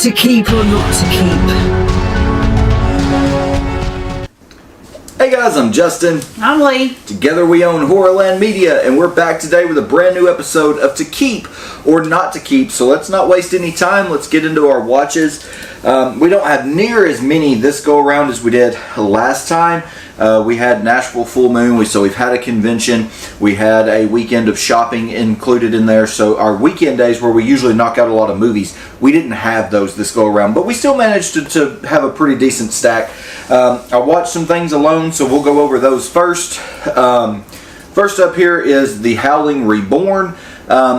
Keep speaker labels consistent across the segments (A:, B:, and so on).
A: To keep or not to keep?
B: Hey guys, I'm Justin.
C: I'm Leigh.
B: Together we own Horrorland Media, and we're back today with a brand new episode of To Keep or Not to Keep. So let's not waste any time. Let's get into our watches. We don't have near as many this go around as we did last time. We had Nashville Full Moon, so we've had a convention. We had a weekend of shopping included in there. So our weekend days where we usually knock out a lot of movies, we didn't have those this go around. But we still managed to have a pretty decent stack. I watched some things alone, so we'll go over those first. First up here is The Howling Reborn.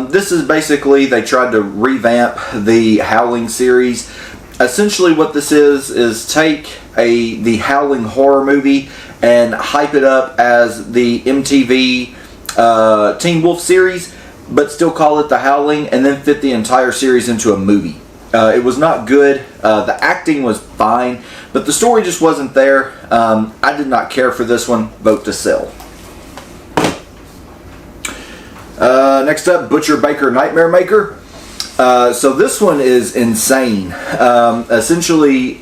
B: This is basically, they tried to revamp the Howling series. Essentially what this is take the Howling horror movie and hype it up as the MTV Teen Wolf series, but still call it The Howling, and then fit the entire series into a movie. It was not good. The acting was fine, but the story just wasn't there. I did not care for this one. Vote to sell. Next up, Butcher Baker Nightmare Maker. So this one is insane. Essentially,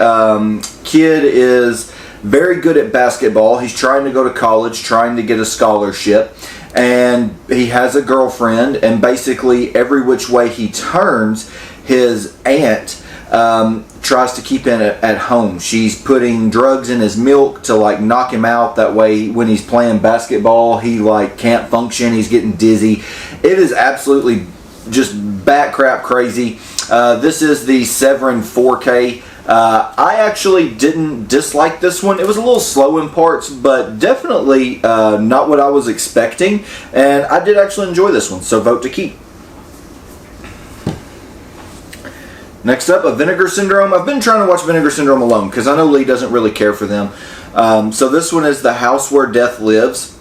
B: kid is very good at basketball. He's trying to go to college, trying to get a scholarship, and he has a girlfriend, and basically every which way he turns, his aunt tries to keep him at home. She's putting drugs in his milk to like knock him out. That way when he's playing basketball, he like can't function. He's getting dizzy. It is absolutely just bat crap crazy. This is the Severin 4K. I actually didn't dislike this one. It was a little slow in parts, but definitely not what I was expecting, and I did actually enjoy this one, so vote to keep. Next up, A Vinegar Syndrome. I've been trying to watch Vinegar Syndrome alone because I know Leigh doesn't really care for them. So this one is The House Where Death Lives.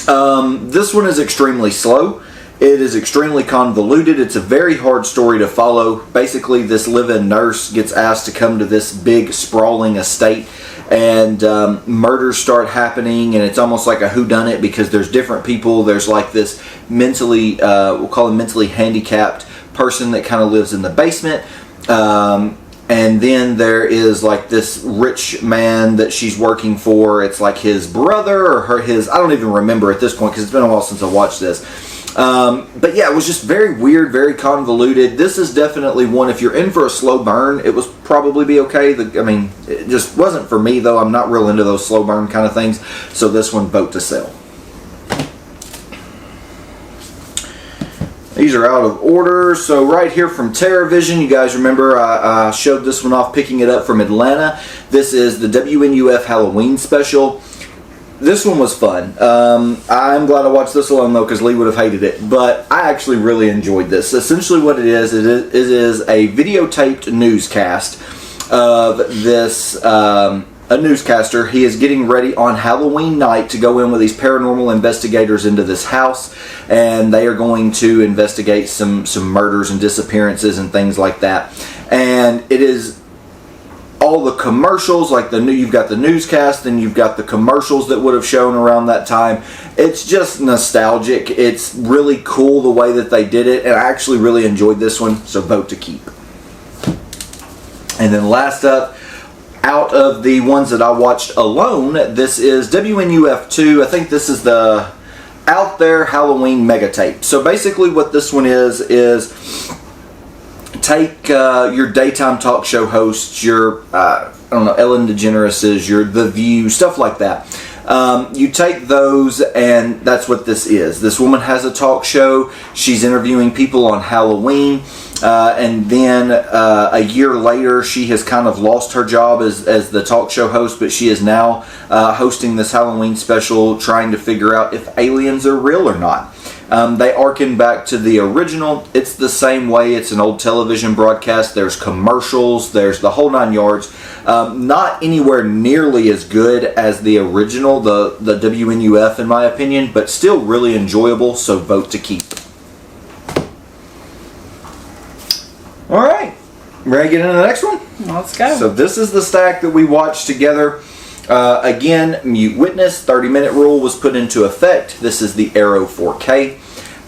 B: This one is extremely slow. It is extremely convoluted. It's a very hard story to follow. Basically, this live-in nurse gets asked to come to this big, sprawling estate, and murders start happening, and it's almost like a whodunit because there's different people. There's like this mentally, we'll call him mentally handicapped person that kind of lives in the basement. And then there is like this rich man that she's working for. It's like his brother or his, I don't even remember at this point because it's been a while since I watched this. But yeah, it was just very weird, very convoluted. This is definitely one, if you're in for a slow burn, it was probably be okay. I mean, it just wasn't for me though. I'm not real into those slow burn kind of things. So this one, vote to sell. These are out of order. So right here from TerraVision, you guys remember I showed this one off picking it up from Atlanta. This is the WNUF Halloween special. This one was fun. I'm glad I watched this alone though because Leigh would have hated it, but I actually really enjoyed this. Essentially what it is a videotaped newscast of this a newscaster. He is getting ready on Halloween night to go in with these paranormal investigators into this house, and they are going to investigate some murders and disappearances and things like that. And it is all the commercials, like you've got the newscast, and you've got the commercials that would have shown around that time. It's just nostalgic. It's really cool the way that they did it, and I actually really enjoyed this one, so vote to keep. And then last up, out of the ones that I watched alone, this is WNUF 2. I think this is the Out There Halloween Mega Tape. So basically what this one is take your daytime talk show hosts, your, I don't know, Ellen DeGeneres, your The View, stuff like that. You take those, and that's what this is. This woman has a talk show. She's interviewing people on Halloween. And then a year later, she has kind of lost her job as the talk show host, but she is now hosting this Halloween special, trying to figure out if aliens are real or not. They harken back to the original. It's the same way. It's an old television broadcast. There's commercials. There's the whole 9 yards. Not anywhere nearly as good as the original, the WNUF in my opinion, but still really enjoyable, so vote to keep. Alright, ready to get into the next one?
C: Let's go.
B: So this is the stack that we watched together. Again, Mute Witness, 30-minute rule was put into effect. This is the Arrow 4K.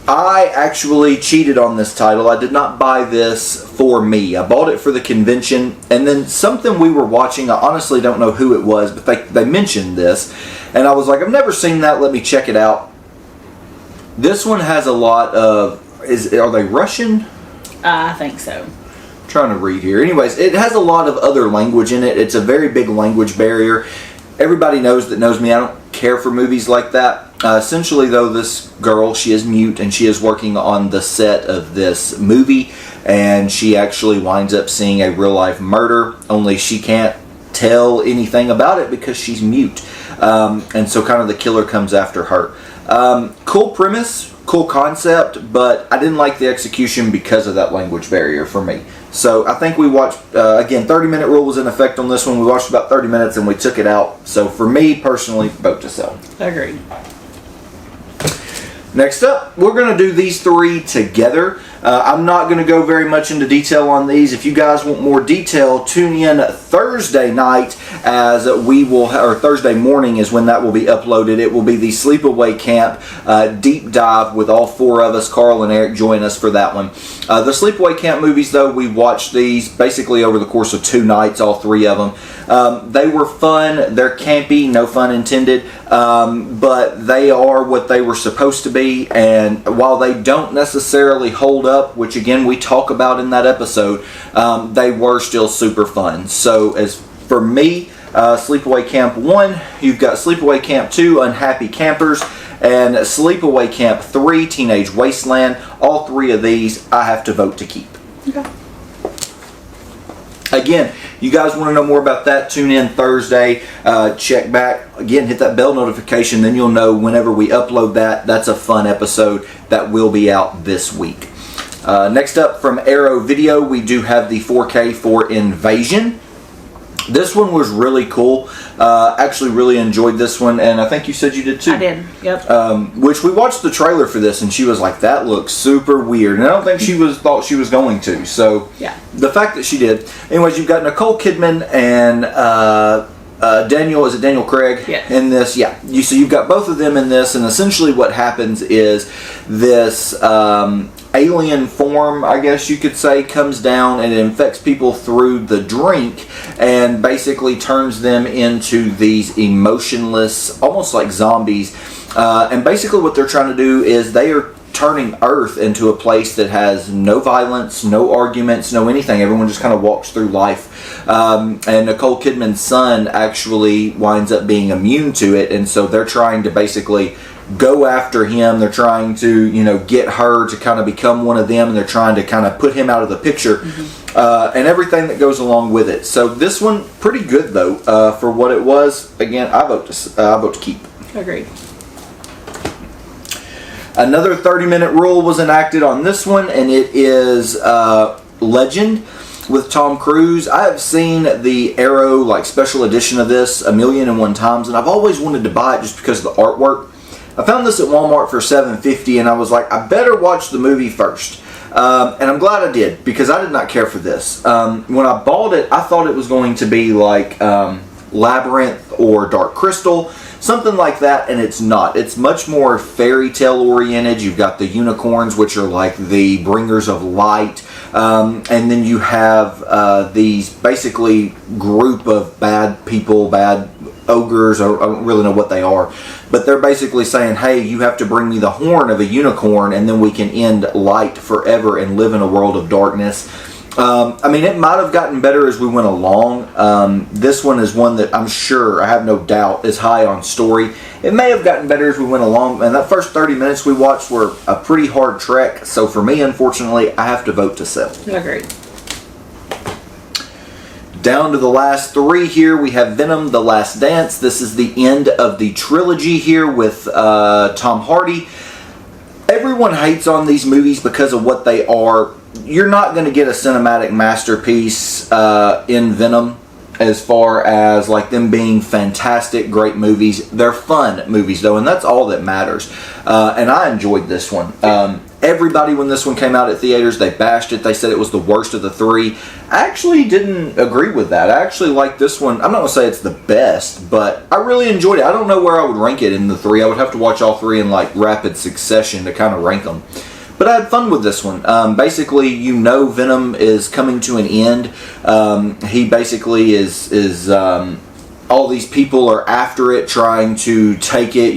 B: I actually cheated on this title. I did not buy this for me. I bought it for the convention, and then something we were watching, I honestly don't know who it was, but they mentioned this, and I was like, I've never seen that, let me check it out. This one has a lot of, are they Russian?
C: I think so.
B: I'm trying to read here. Anyways, it has a lot of other language in it. It's a very big language barrier. Everybody knows me, I don't care for movies like that. Essentially, though, this girl, she is mute, and she is working on the set of this movie, and she actually winds up seeing a real-life murder, only she can't tell anything about it because she's mute. And so kind of the killer comes after her. Cool premise, cool concept, but I didn't like the execution because of that language barrier for me. So I think we watched, again, 30-minute rule was in effect on this one. We watched about 30 minutes and we took it out. So for me, personally, vote to sell.
C: Agreed.
B: Next up, we're going to do these three together. I'm not going to go very much into detail on these. If you guys want more detail, tune in Thursday night as we will, or Thursday morning is when that will be uploaded. It will be the Sleepaway Camp deep dive with all four of us. Carl and Eric join us for that one. The Sleepaway Camp movies, though, we watched these basically over the course of 2 nights, all 3 of them. They were fun. They're campy, no fun intended, but they are what they were supposed to be. And while they don't necessarily hold up, which again we talk about in that episode, they were still super fun. So as for me, Sleepaway Camp 1, you've got Sleepaway Camp 2, Unhappy Campers, and Sleepaway Camp 3, Teenage Wasteland. All 3 of these I have to vote to keep.
C: Okay.
B: Again, you guys want to know more about that, tune in Thursday, check back, again, hit that bell notification, then you'll know whenever we upload that. That's a fun episode that will be out this week. Next up from Arrow Video, we do have the 4K for Invasion. This one was really cool. Actually really enjoyed this one, and I think you said you did too.
C: I did, yep.
B: Which we watched the trailer for this, and she was like, that looks super weird. And I don't think she thought she was going to. So
C: yeah,
B: the fact that she did. Anyways, you've got Nicole Kidman and Daniel Craig in this. Yeah, so you've got both of them in this, and essentially what happens is this alien form, I guess you could say, comes down and it infects people through the drink and basically turns them into these emotionless, almost like zombies. And basically what they're trying to do is they are turning Earth into a place that has no violence, no arguments, no anything. Everyone just kind of walks through life. And Nicole Kidman's son actually winds up being immune to it, and so they're trying to basically go after him. They're trying to, get her to kind of become one of them, and they're trying to kind of put him out of the picture, and everything that goes along with it. So this one, pretty good though, for what it was. Again, I vote to keep.
C: Agreed.
B: Another 30-minute rule was enacted on this one, and it is Legend with Tom Cruise. I have seen the Arrow special edition of this 1,000,001 times, and I've always wanted to buy it just because of the artwork. I found this at Walmart for $7.50, and I was like, I better watch the movie first. And I'm glad I did, because I did not care for this. When I bought it, I thought it was going to be like Labyrinth or Dark Crystal, something like that, and it's not. It's much more fairy tale oriented. You've got the unicorns, which are like the bringers of light, and then you have these basically group of bad people, bad ogres, I don't really know what they are, but they're basically saying, hey, you have to bring me the horn of a unicorn and then we can end light forever and live in a world of darkness. It might have gotten better as we went along. This one is one that I'm sure, I have no doubt, is high on story. It may have gotten better as we went along, and that first 30 minutes we watched were a pretty hard trek, so for me, unfortunately, I have to vote to sell.
C: Agreed.
B: Down to the last 3 here, we have Venom: The Last Dance. This is the end of the trilogy here with Tom Hardy. Everyone hates on these movies because of what they are. You're not going to get a cinematic masterpiece in Venom as far as them being fantastic, great movies. They're fun movies though, and that's all that matters. And I enjoyed this one. Everybody, when this one came out at theaters, they bashed it. They said it was the worst of the three. I actually didn't agree with that. I actually like this one. I'm not going to say it's the best, but I really enjoyed it. I don't know where I would rank it in the three. I would have to watch all three in like rapid succession to kind of rank them. But I had fun with this one. Basically, you know Venom is coming to an end. He basically is all these people are after it, trying to take it.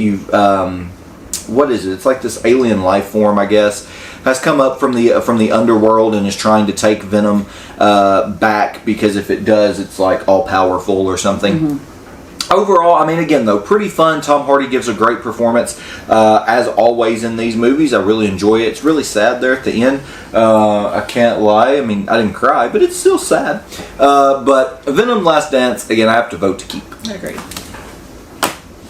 B: What is it? It's like this alien life form, I guess, has come up from the underworld and is trying to take Venom back, because if it does, it's like all powerful or something. Mm-hmm. Overall, I mean, again, though, pretty fun. Tom Hardy gives a great performance, as always in these movies. I really enjoy it. It's really sad there at the end. I can't lie. I mean, I didn't cry, but it's still sad. But Venom Last Dance, again, I have to vote to keep.
C: Agreed.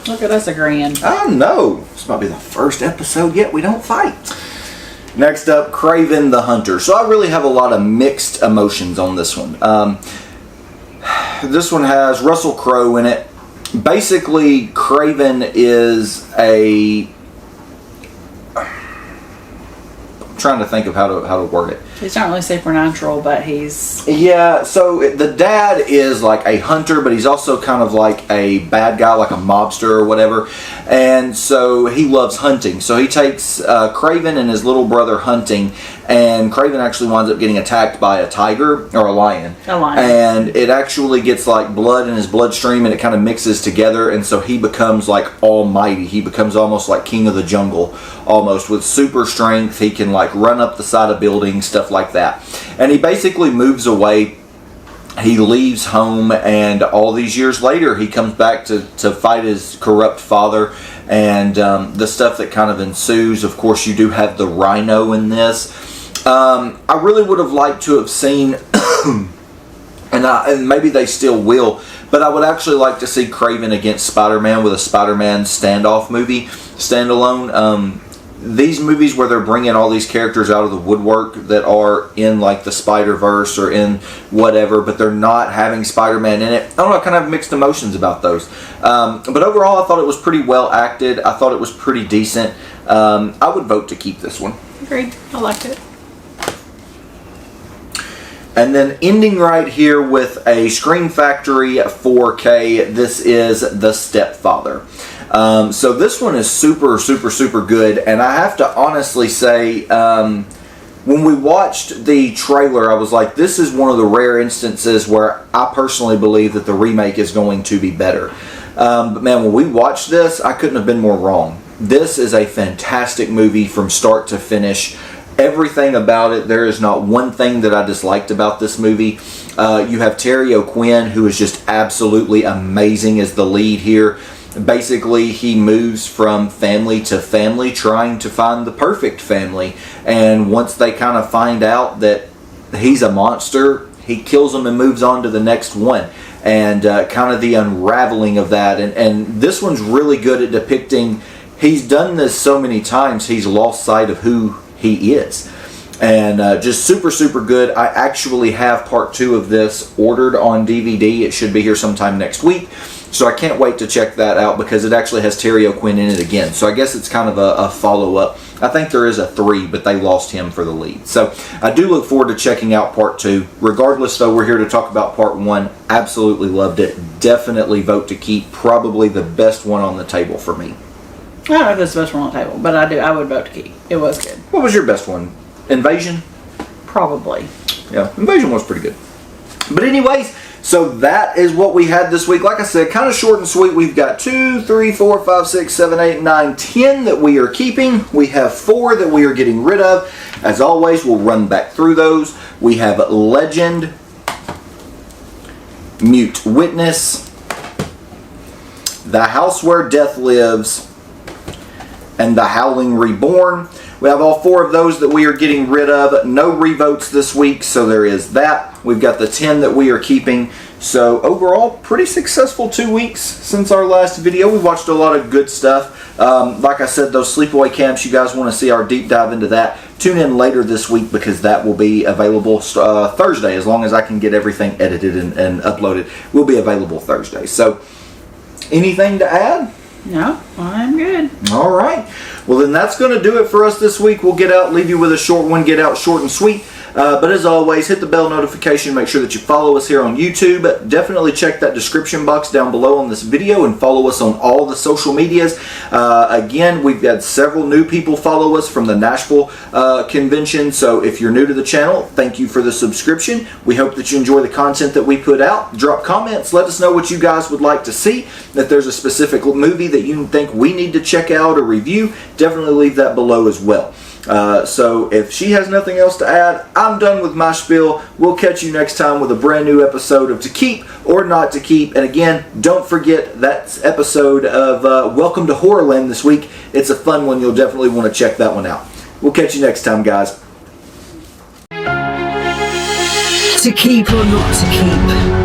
C: Look at us agreeing.
B: I know. This might be the first episode yet we don't fight. Next up, Kraven the Hunter. So I really have a lot of mixed emotions on this one. This one has Russell Crowe in it. Basically, Kraven is a... I'm trying to think of how to word it.
C: He's not really supernatural, but he's...
B: Yeah, so the dad is like a hunter, but he's also kind of like a bad guy, like a mobster or whatever. And so he loves hunting. So he takes Kraven and his little brother hunting, and Kraven actually winds up getting attacked by a tiger or a lion.
C: A lion.
B: And it actually gets like blood in his bloodstream, and it kind of mixes together, and so he becomes like almighty. He becomes almost like king of the jungle, almost, with super strength. He can like run up the side of buildings, stuff like that. And he basically moves away. He leaves home, and all these years later he comes back to fight his corrupt father, and the stuff that kind of ensues. Of course, you do have the Rhino in this. I really would have liked to have seen and maybe they still will, but I would actually like to see Kraven against Spider-Man with a Spider-Man standoff movie, standalone. These movies where they're bringing all these characters out of the woodwork that are in like the Spider-Verse or in whatever, but they're not having Spider-Man in it. I don't know, I kind of have mixed emotions about those. But overall, I thought it was pretty well acted. I thought it was pretty decent. I would vote to keep this one.
C: Agreed. I liked it.
B: And then ending right here with a Scream Factory 4K, this is The Stepfather. So this one is super, super, super good. And I have to honestly say, when we watched the trailer, I was like, this is one of the rare instances where I personally believe that the remake is going to be better. But man, when we watched this, I couldn't have been more wrong. This is a fantastic movie from start to finish. Everything about it, there is not one thing that I disliked about this movie. You have Terry O'Quinn, who is just absolutely amazing as the lead here. Basically, he moves from family to family trying to find the perfect family. And once they kind of find out that he's a monster, he kills them and moves on to the next one. And kind of the unraveling of that. And this one's really good at depicting, he's done this so many times, he's lost sight of who he is. And just super, super good. I actually have part 2 of this ordered on DVD. It should be here sometime next week. So I can't wait to check that out, because it actually has Terry O'Quinn in it again. So I guess it's kind of a follow-up. I think there is a 3, but they lost him for the lead. So I do look forward to checking out part 2. Regardless, though, we're here to talk about part 1. Absolutely loved it. Definitely vote to keep. Probably the best one on the table for me.
C: I don't know if it's the best one on the table, but I would vote to keep. It was good.
B: What was your best one? Invasion?
C: Probably.
B: Yeah, Invasion was pretty good. But anyways, so that is what we had this week. Like I said, kind of short and sweet. We've got 2, 3, 4, 5, 6, 7, 8, 9, 10 that we are keeping. We have 4 that we are getting rid of. As always, we'll run back through those. We have Legend, Mute Witness, The House Where Death Lives, and The Howling Reborn. We have all 4 of those that we are getting rid of. No revotes this week, so there is that. We've got the 10 that we are keeping. So overall, pretty successful 2 weeks since our last video. We watched a lot of good stuff. Like I said, those sleepaway camps, you guys want to see our deep dive into that, tune in later this week, because that will be available Thursday. As long as I can get everything edited and uploaded, will be available Thursday. So anything to add?
C: No, I'm good.
B: All right. Well, then that's going to do it for us this week. We'll get out, leave you with a short one, get out short and sweet. But as always, hit the bell notification. Make sure that you follow us here on YouTube. Definitely check that description box down below on this video and follow us on all the social medias. Again, we've had several new people follow us from the Nashville convention. So if you're new to the channel, thank you for the subscription. We hope that you enjoy the content that we put out. Drop comments. Let us know what you guys would like to see. If there's a specific movie that you think we need to check out or review, definitely leave that below as well. So if she has nothing else to add, I'm done with my spiel. We'll catch you next time with a brand new episode of To Keep or Not to Keep. And again, don't forget that episode of Welcome to Horrorland this week. It's a fun one. You'll definitely want to check that one out. We'll catch you next time, guys.
A: To keep or not to keep.